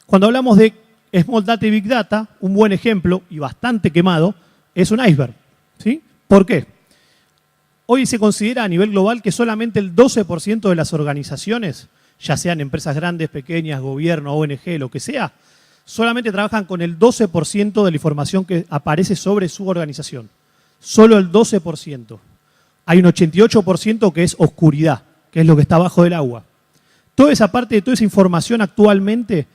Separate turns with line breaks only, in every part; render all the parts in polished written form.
Cuando hablamos de Small Data y Big Data, un buen ejemplo, y bastante quemado, es un iceberg. ¿Sí? ¿Por qué? Hoy se considera a nivel global que solamente el 12% de las organizaciones, ya sean empresas grandes, pequeñas, gobierno, ONG, lo que sea, solamente trabajan con el 12% de la información que aparece sobre su organización. Solo el 12%. Hay un 88% que es oscuridad, que es lo que está abajo del agua. Toda esa parte, toda esa información actualmente,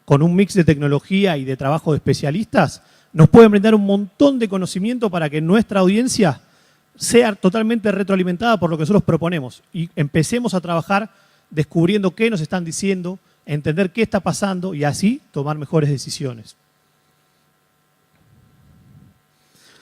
con un mix de tecnología y de trabajo de especialistas, nos pueden brindar un montón de conocimiento para que nuestra audiencia sea totalmente retroalimentada por lo que nosotros proponemos y empecemos a trabajar descubriendo qué nos están diciendo, entender qué está pasando y así tomar mejores decisiones.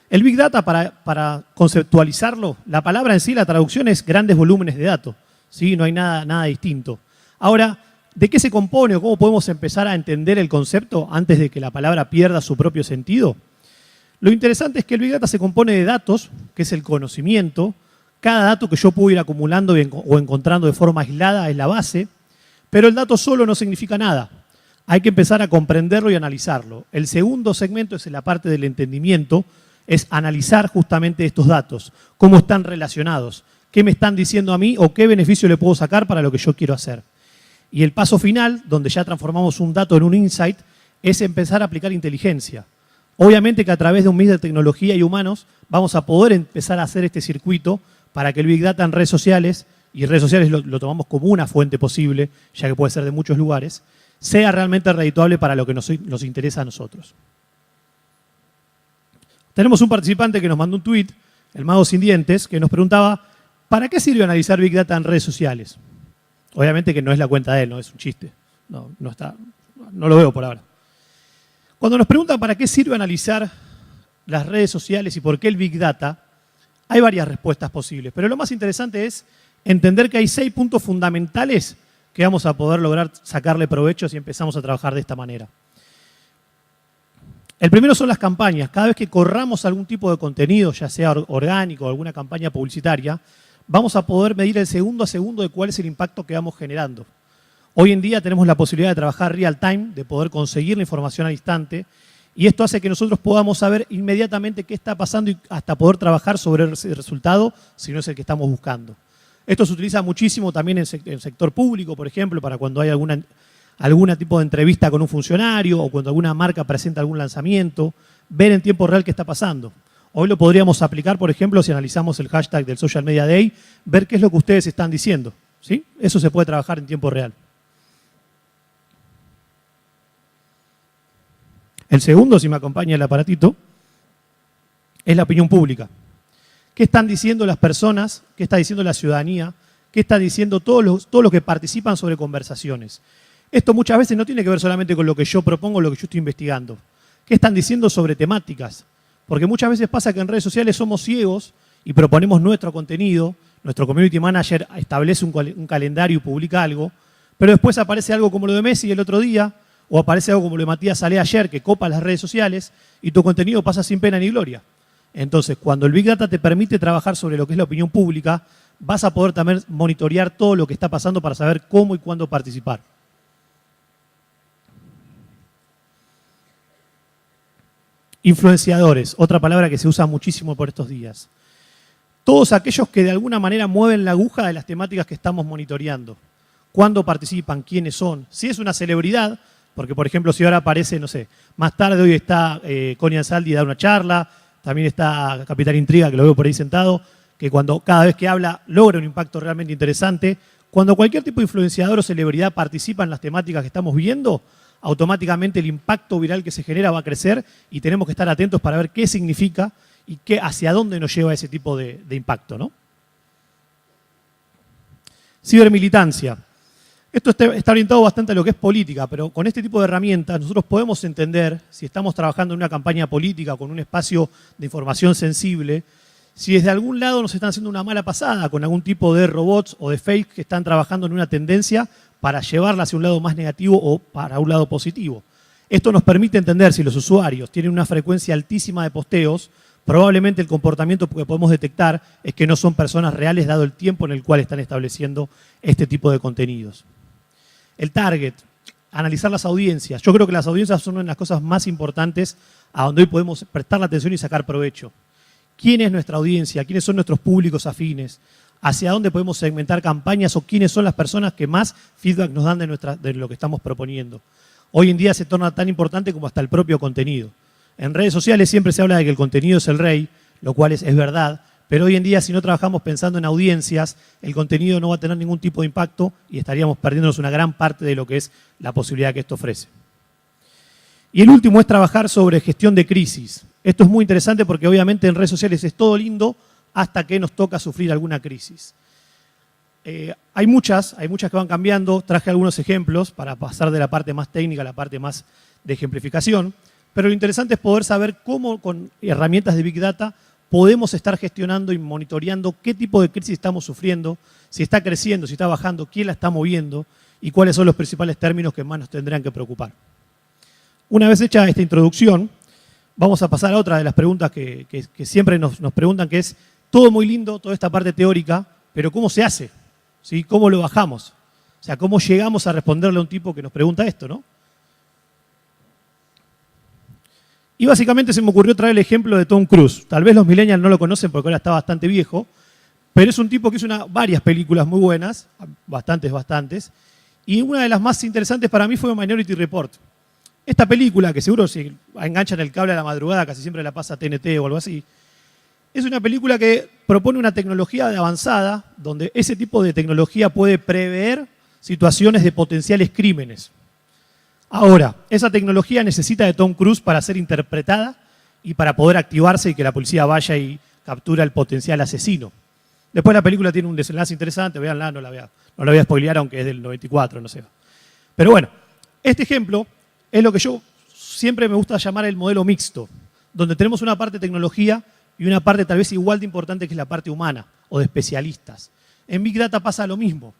El Big Data, para conceptualizarlo, la palabra en sí, la traducción es grandes volúmenes de datos. ¿Sí? No hay nada distinto. Ahora, ¿de qué se compone o cómo podemos empezar a entender el concepto antes de que la palabra pierda su propio sentido? Lo interesante es que el Big Data se compone de datos, que es el conocimiento. Cada dato que yo puedo ir acumulando o encontrando de forma aislada es la base, pero el dato solo no significa nada. Hay que empezar a comprenderlo y analizarlo. El segundo segmento es la parte del entendimiento, es analizar justamente estos datos, cómo están relacionados, qué me están diciendo a mí o qué beneficio le puedo sacar para lo que yo quiero hacer. Y el paso final, donde ya transformamos un dato en un insight, es empezar a aplicar inteligencia. Obviamente que a través de un mix de tecnología y humanos vamos a poder empezar a hacer este circuito para que el Big Data en redes sociales, y redes sociales lo tomamos como una fuente posible, ya que puede ser de muchos lugares, sea realmente redituable para lo que nos interesa a nosotros. Tenemos un participante que nos mandó un tweet, el Mago Sin Dientes, que nos preguntaba, ¿para qué sirve analizar Big Data en redes sociales? Obviamente que no es la cuenta de él, no es un chiste. No lo veo por ahora. Cuando nos preguntan para qué sirve analizar las redes sociales y por qué el Big Data, hay varias respuestas posibles. Pero lo más interesante es entender que hay 6 puntos fundamentales que vamos a poder lograr sacarle provecho si empezamos a trabajar de esta manera. El primero son las campañas. Cada vez que corramos algún tipo de contenido, ya sea orgánico o alguna campaña publicitaria, vamos a poder medir el segundo a segundo de cuál es el impacto que vamos generando. Hoy en día tenemos la posibilidad de trabajar real time, de poder conseguir la información al instante, y esto hace que nosotros podamos saber inmediatamente qué está pasando y hasta poder trabajar sobre ese resultado si no es el que estamos buscando. Esto se utiliza muchísimo también en el sector público, por ejemplo, para cuando hay algún tipo de entrevista con un funcionario o cuando alguna marca presenta algún lanzamiento, ver en tiempo real qué está pasando. Hoy lo podríamos aplicar, por ejemplo, si analizamos el hashtag del Social Media Day, ver qué es lo que ustedes están diciendo. ¿Sí? Eso se puede trabajar en tiempo real. El segundo, si me acompaña el aparatito, es la opinión pública. ¿Qué están diciendo las personas? ¿Qué está diciendo la ciudadanía? ¿Qué está diciendo todos los que participan sobre conversaciones? Esto muchas veces no tiene que ver solamente con lo que yo propongo o lo que yo estoy investigando. ¿Qué están diciendo sobre temáticas? Porque muchas veces pasa que en redes sociales somos ciegos y proponemos nuestro contenido, nuestro community manager establece un calendario y publica algo, pero después aparece algo como lo de Messi el otro día, o aparece algo como lo de Matías Salé ayer, que copa las redes sociales, y tu contenido pasa sin pena ni gloria. Entonces, cuando el Big Data te permite trabajar sobre lo que es la opinión pública, vas a poder también monitorear todo lo que está pasando para saber cómo y cuándo participar. Influenciadores, otra palabra que se usa muchísimo por estos días. Todos aquellos que de alguna manera mueven la aguja de las temáticas que estamos monitoreando. ¿Cuándo participan? ¿Quiénes son? Si es una celebridad, porque por ejemplo si ahora aparece, no sé, más tarde hoy está Connie Ansaldi da una charla, también está Capitán Intriga, que lo veo por ahí sentado, que cada vez que habla logra un impacto realmente interesante. Cuando cualquier tipo de influenciador o celebridad participa en las temáticas que estamos viendo, automáticamente el impacto viral que se genera va a crecer y tenemos que estar atentos para ver qué significa y hacia dónde nos lleva ese tipo de impacto, ¿no? Cibermilitancia. Esto está orientado bastante a lo que es política, pero con este tipo de herramientas nosotros podemos entender, si estamos trabajando en una campaña política con un espacio de información sensible, si desde algún lado nos están haciendo una mala pasada con algún tipo de robots o de fake que están trabajando en una tendencia para llevarla hacia un lado más negativo o para un lado positivo. Esto nos permite entender si los usuarios tienen una frecuencia altísima de posteos, probablemente el comportamiento que podemos detectar es que no son personas reales dado el tiempo en el cual están estableciendo este tipo de contenidos. El target. analizar las audiencias. Yo creo que las audiencias son una de las cosas más importantes a donde hoy podemos prestar la atención y sacar provecho. ¿Quién es nuestra audiencia? ¿Quiénes son nuestros públicos afines? ¿Hacia dónde podemos segmentar campañas o quiénes son las personas que más feedback nos dan de lo que estamos proponiendo? Hoy en día se torna tan importante como hasta el propio contenido. En redes sociales siempre se habla de que el contenido es el rey, lo cual es verdad, pero hoy en día si no trabajamos pensando en audiencias, el contenido no va a tener ningún tipo de impacto y estaríamos perdiéndonos una gran parte de lo que es la posibilidad que esto ofrece. Y el último es trabajar sobre gestión de crisis. Esto es muy interesante porque obviamente en redes sociales es todo lindo hasta que nos toca sufrir alguna crisis. Hay muchas que van cambiando. Traje algunos ejemplos para pasar de la parte más técnica a la parte más de ejemplificación. Pero lo interesante es poder saber cómo con herramientas de Big Data podemos estar gestionando y monitoreando qué tipo de crisis estamos sufriendo, si está creciendo, si está bajando, quién la está moviendo y cuáles son los principales términos que más nos tendrán que preocupar. Una vez hecha esta introducción, vamos a pasar a otra de las preguntas que siempre nos preguntan, que es todo muy lindo, toda esta parte teórica, pero ¿cómo se hace? ¿Sí? ¿Cómo lo bajamos? O sea, ¿cómo llegamos a responderle a un tipo que nos pregunta esto, ¿no? Y básicamente se me ocurrió traer el ejemplo de Tom Cruise. Tal vez los millennials no lo conocen porque ahora está bastante viejo, pero es un tipo que hizo varias películas muy buenas, bastantes, y una de las más interesantes para mí fue Minority Report. Esta película, que seguro si enganchan el cable a la madrugada, casi siempre la pasa TNT o algo así, es una película que propone una tecnología avanzada, donde ese tipo de tecnología puede prever situaciones de potenciales crímenes. Ahora, esa tecnología necesita de Tom Cruise para ser interpretada y para poder activarse y que la policía vaya y capture al potencial asesino. Después la película tiene un desenlace interesante, véanla, no la voy a spoilear, aunque es del 94, no sé. Pero bueno, este ejemplo es lo que yo siempre me gusta llamar el modelo mixto, donde tenemos una parte de tecnología y una parte tal vez igual de importante que es la parte humana o de especialistas. En Big Data pasa lo mismo.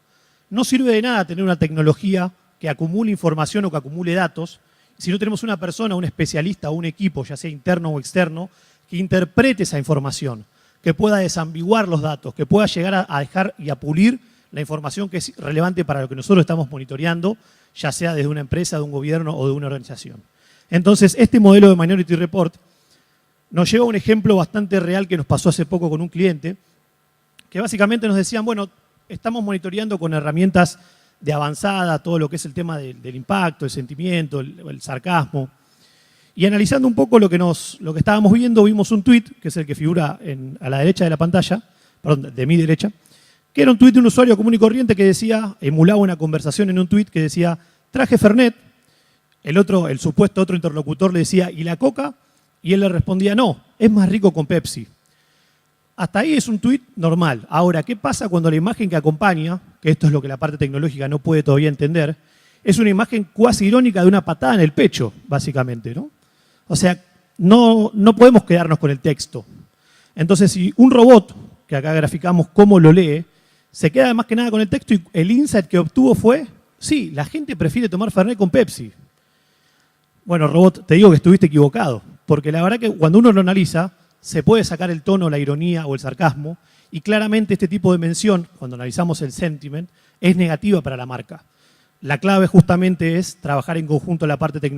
No sirve de nada tener una tecnología que acumule información o que acumule datos si no tenemos una persona, un especialista o un equipo, ya sea interno o externo, que interprete esa información, que pueda desambiguar los datos, que pueda llegar a dejar y a pulir la información que es relevante para lo que nosotros estamos monitoreando, ya sea desde una empresa, de un gobierno o de una organización. Entonces, este modelo de Minority Report nos lleva a un ejemplo bastante real que nos pasó hace poco con un cliente, que básicamente nos decían, bueno, estamos monitoreando con herramientas de avanzada todo lo que es el tema del impacto, el sentimiento, el sarcasmo. Y analizando un poco lo que estábamos viendo, vimos un tweet, que es el que figura a la derecha de la pantalla, perdón, de mi derecha, que era un tweet de un usuario común y corriente que decía, emulaba una conversación en un tweet que decía, traje Fernet, el supuesto otro interlocutor le decía, ¿y la coca? Y él le respondía, no, es más rico con Pepsi. Hasta ahí es un tuit normal. Ahora, ¿qué pasa cuando la imagen que acompaña, que esto es lo que la parte tecnológica no puede todavía entender, es una imagen cuasi irónica de una patada en el pecho, básicamente, ¿no? O sea, no podemos quedarnos con el texto. Entonces, si un robot, que acá graficamos cómo lo lee, se queda más que nada con el texto y el insight que obtuvo fue, sí, la gente prefiere tomar Fernet con Pepsi. Bueno, robot, te digo que estuviste equivocado, porque la verdad que cuando uno lo analiza, se puede sacar el tono, la ironía o el sarcasmo, y claramente este tipo de mención, cuando analizamos el sentiment, es negativa para la marca. La clave justamente es trabajar en conjunto la parte tecnológica.